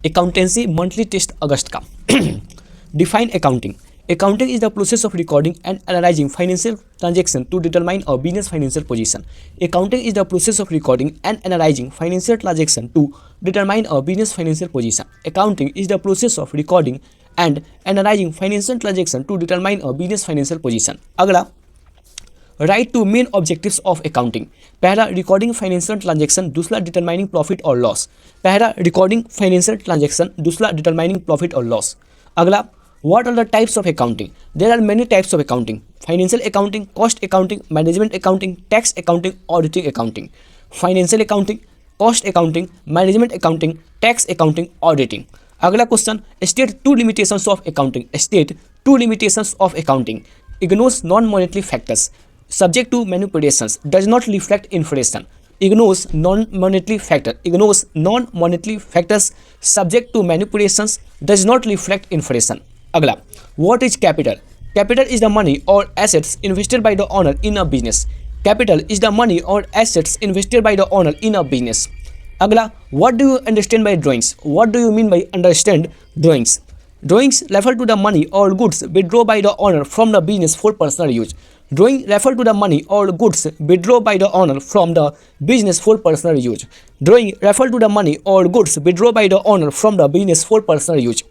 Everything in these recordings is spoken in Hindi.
अकाउंटेंसी मंथली टेस्ट अगस्त का। Define accounting. Accounting is the process of recording and analyzing financial transaction to determine a business financial position. Accounting is the process of recording and analyzing financial transaction to determine a business financial position. Accounting is the process of recording and analyzing financial transaction to determine a business financial position. अगला, write two main objectives of accounting. पहला रिकॉर्डिंग फाइनेंशियल ट्रांजेक्शन, दूसरा डिटरमाइनिंग प्रॉफिट और लॉस। पहला रिकॉर्डिंग फाइनेंशियल ट्रांजेक्शन, दूसरा डिटरमाइनिंग प्रॉफिट और लॉस। अगला, what are the types of accounting? There are many types of accounting: financial accounting, cost accounting, management accounting, tax accounting, auditing accounting. Financial accounting, cost accounting, management accounting, tax accounting, auditing. अगला question, state two limitations of accounting. State two limitations of accounting. Ignores non-monetary factors, subject to manipulations, does not reflect inflation. Ignores non-monetary factor. Ignores non-monetary factors, subject to manipulations, does not reflect inflation. अगला, what is capital? Capital is the money or assets invested by the owner in a business. Capital is the money or assets invested by the owner in a business. अगला, what do you understand by drawings? What do you mean by understand drawings? Drawings refer to the money or goods withdrawn by the owner from the business for personal use. Drawing refer to the money or goods withdrawn by the owner from the business for personal use. Drawing refer to the money or goods withdrawn by the owner from the business for personal use.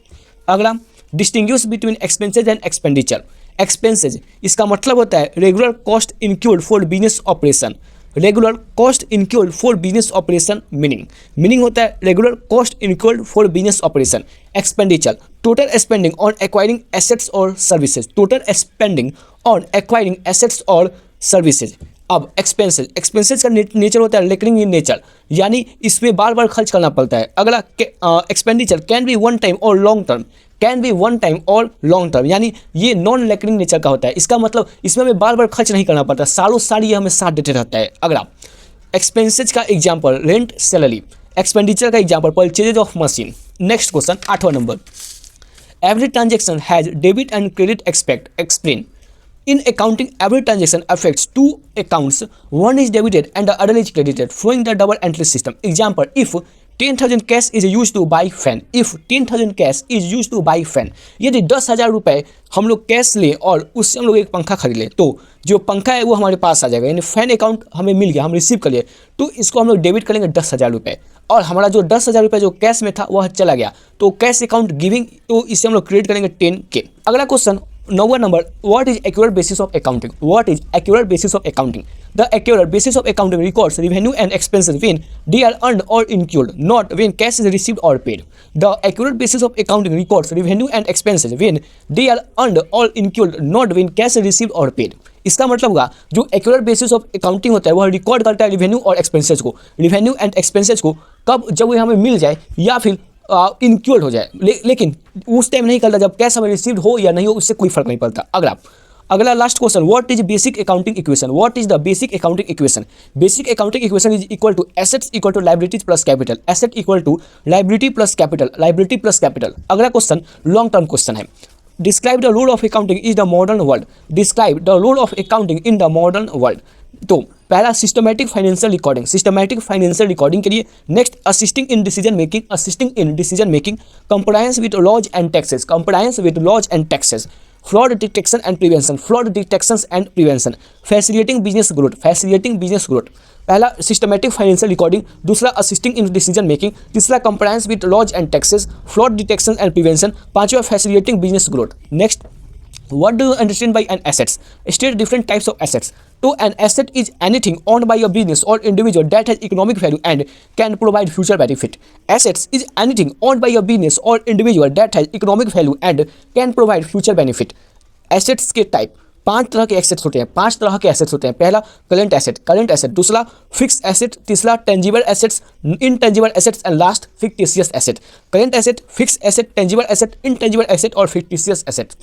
अगला, distinguish between expenses and expenditure. Expenses इसका मतलब होता है regular cost incurred for business operation. Regular cost incurred for business operation meaning होता है regular cost incurred for business operation. Expenditure total spending on acquiring assets और services. Total spending on acquiring assets और सर्विसेज। अब एक्सपेंसेज का नेचर होता है रिकरिंग इन नेचर, यानी इसमें बार बार खर्च करना पड़ता है। अगला, expenditure can be one time और long term. Can be one time और लॉन्ग टर्म, यानी ये नॉन रिकरिंग नेचर का होता है। इसका मतलब इसमें हमें बार बार खर्च नहीं करना पड़ता, सालों साल ये हमें साथ देते रहता है। अगला, एक्सपेंसेज का एग्जाम्पल रेंट सैलरी। एक्सपेंडिचर का example purchase of machine. Next question 8वां number, every transaction has debit and credit explain. In accounting, every transaction affects two accounts. One is debited and the other is credited, following the double entry system. Example: if 10,000 cash is used to buy fan. If 10,000 cash is used to buy fan. यदि 10,000 रुपये हम लोग कैश लें और उससे हम लोग एक पंखा खरीद लें, तो जो पंखा है वो हमारे पास आ जाएगा, यानी फैन अकाउंट हमें मिल गया, हम रिसीव कर लिए, तो इसको हम लोग डेबिट करेंगे 10,000 रुपये, और हमारा जो 10,000 रुपये जो कैश में था वह चला गया, तो कैश अकाउंट गिविंग, तो इससे हम लोग क्रिएट करेंगे 10K। अगला क्वेश्चन 9वां number, what is accurate basis of accounting? What is accurate basis of accounting? The accurate basis of accounting records revenue and expenses when they are earned or incurred, not when cash is received or paid. The accurate basis of accounting records revenue and expenses when they are earned or incurred, not when cash is received or paid. इसका मतलब होगा जो एक्यूरेट बेसिस ऑफ अकाउंटिंग होता है वह रिकॉर्ड करता है रिवेन्यू और एक्सपेंसेस को, रिवेन्यू एंड एक्सपेंसेस को कब, जब वो हमें मिल जाए या फिर इनक्यूर्ड हो जाए, लेकिन उस टाइम नहीं करता जब कैश हमें रिसीव्ड हो या नहीं हो, उससे कोई फर्क नहीं पड़ता। अगला last question, what is basic accounting equation? What is the basic accounting equation? Basic accounting equation is equal to assets equal to liabilities plus capital. Asset equal to liability plus capital, liability plus capital. अगला क्वेश्चन लॉन्ग टर्म क्वेश्चन है, describe the role of accounting is the modern world. Describe the role of accounting in the modern world. तो पहला systematic financial recording, systematic financial recording के लिए। Next assisting in decision making, assisting in decision making. Compliance with laws and taxes, compliance with laws and taxes. Fraud detection and prevention, fraud detection and prevention. Facilitating business growth, facilitating business growth. पहला सिस्टमैटिक फाइनेंशियल रिकॉर्डिंग, दूसरा असिस्टिंग इन डिसीजन मेकिंग, तीसरा compliance with laws and taxes, fraud detection and prevention, पांचवा facilitating business growth. Next, what do you understand by an assets? State different types of assets. So an asset is anything owned by a business or individual that has economic value and can provide future benefit. Assets is anything owned by a business or individual that has economic value and can provide future benefit. Assets के टाइप, 5 तरह के एसेट्स होते हैं, 5 तरह के एसेट्स होते हैं। पहला करंट एसेट, दूसरा फिक्स एसेट, तीसरा tangible assets, intangible assets and last fictitious asset. Current asset, fix asset, tangible asset, intangible asset और फिक्टिशियस एसेट।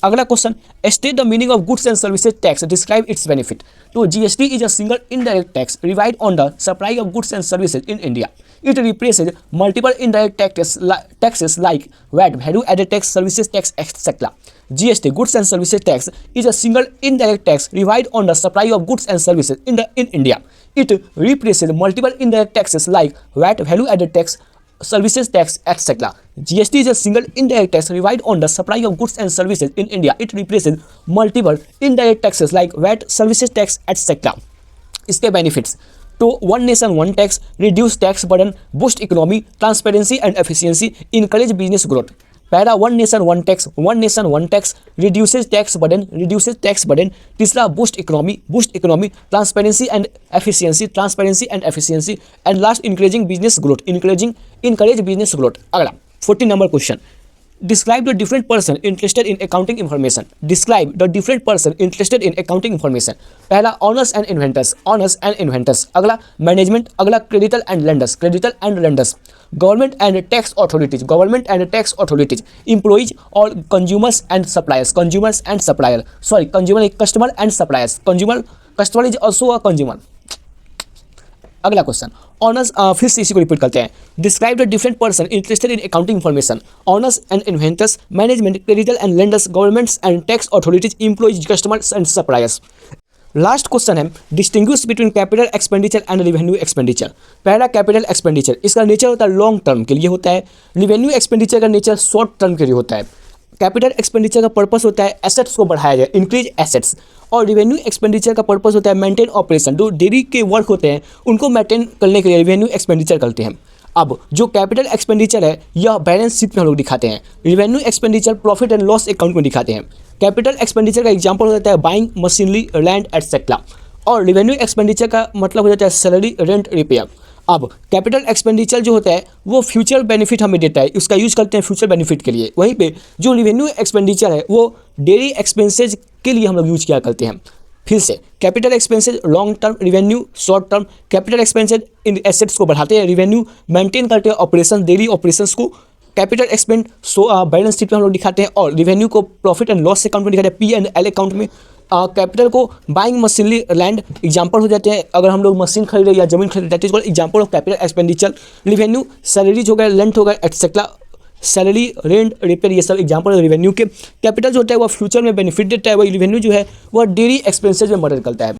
अगला question, state the meaning of goods and services tax, describe its benefit. तो GST is a single indirect tax levied on the supply of goods and services in India. It replaces multiple indirect taxes like VAT, value added tax, services tax, etc. GST, goods and services tax, is a single indirect tax levied on the supply of goods and services in India. It replaces multiple indirect taxes like VAT, value added tax, services tax, etc. GST is a single indirect tax levied on the supply of goods and services in India. It replaces multiple indirect taxes like VAT, services tax, etc. इसके benefits तो one nation one tax, reduce tax burden, boost economy, transparency and efficiency, encourage business growth. पहला one nation one tax reduces tax burden. तीसरा boost economy, transparency and efficiency, and last encourage business growth. अगला 14 number question. Describe the different person interested in accounting information. पहला owners and inventors. अगला management. अगला creditor and lenders. Government and tax authorities. Employees or consumers and suppliers. Consumer is customer and suppliers. Customer is also a consumer. अगला क्वेश्चन ऑनर्स, फिर से इसी को रिपीट करते हैं. Describe the different person interested in accounting information. Owners and inventors, management, creditor and lenders, governments and tax authorities, employees, customers and suppliers. Last question है distinguish between capital expenditure and revenue expenditure. पहला कैपिटल एक्सपेंडिचर, इसका नेचर होता है लॉन्ग टर्म के लिए होता है. रेवेन्यू एक्सपेंडिचर का नेचर शॉर्ट टर्म के लिए होता है. कैपिटल एक्सपेंडिचर का पर्पस होता है एसेट्स को बढ़ाया जाए, इंक्रीज एसेट्स. और रेवेन्यू एक्सपेंडिचर का पर्पस होता है मेंटेन ऑपरेशन. जो डेली के वर्क होते हैं उनको मेंटेन करने के लिए रेवेन्यू एक्सपेंडिचर करते हैं. अब जो कैपिटल एक्सपेंडिचर है यह बैलेंस शीट में हम लोग दिखाते हैं. Revenue expenditure profit and loss account में दिखाते हैं. कैपिटल एक्सपेंडिचर का एग्जाम्पल हो जाता है बाइंग मशीनरी, लैंड एटसेट्रा. और रेवेन्यू एक्सपेंडिचर का मतलब हो जाता है सैलरी, रेंट, रिपेयर. अब कैपिटल एक्सपेंडिचर जो होता है वो फ्यूचर बेनिफिट हमें देता है, उसका यूज़ करते हैं फ्यूचर बेनिफिट के लिए. वहीं पे जो रेवेन्यू एक्सपेंडिचर है वो डेली एक्सपेंसेज के लिए हम लोग यूज किया करते हैं. फिर से capital expenses long term, revenue short term. Capital expenses इन एसेट्स को बढ़ाते हैं, रेवेन्यू मेंटेन करते हैं ऑपरेशन, डेली ऑपरेशंस को. कैपिटल एक्सपेंड बैलेंस शीट में हम लोग दिखाते हैं और रेवेन्यू को प्रॉफिट एंड लॉस अकाउंट में दिखाते हैं, P&L अकाउंट में. कैपिटल को बाइंग मशीनरी, लैंड एग्जाम्पल हो जाते हैं. अगर हम लोग मशीन खरीद रहे या जमीन खरीद रहे हैं example of capital expenditure. Revenue salaries हो गए, रेंट हो गए, एटसेट्रा. सैलरी, रेंट, रिपेयर, ये सब एग्जाम्पल है रेवेन्यू के. कैपिटल जो होता है वह फ्यूचर में बेनिफिट देता है, वही रेवेन्यू जो है वह डेली एक्सपेंसेज में मदद करता है.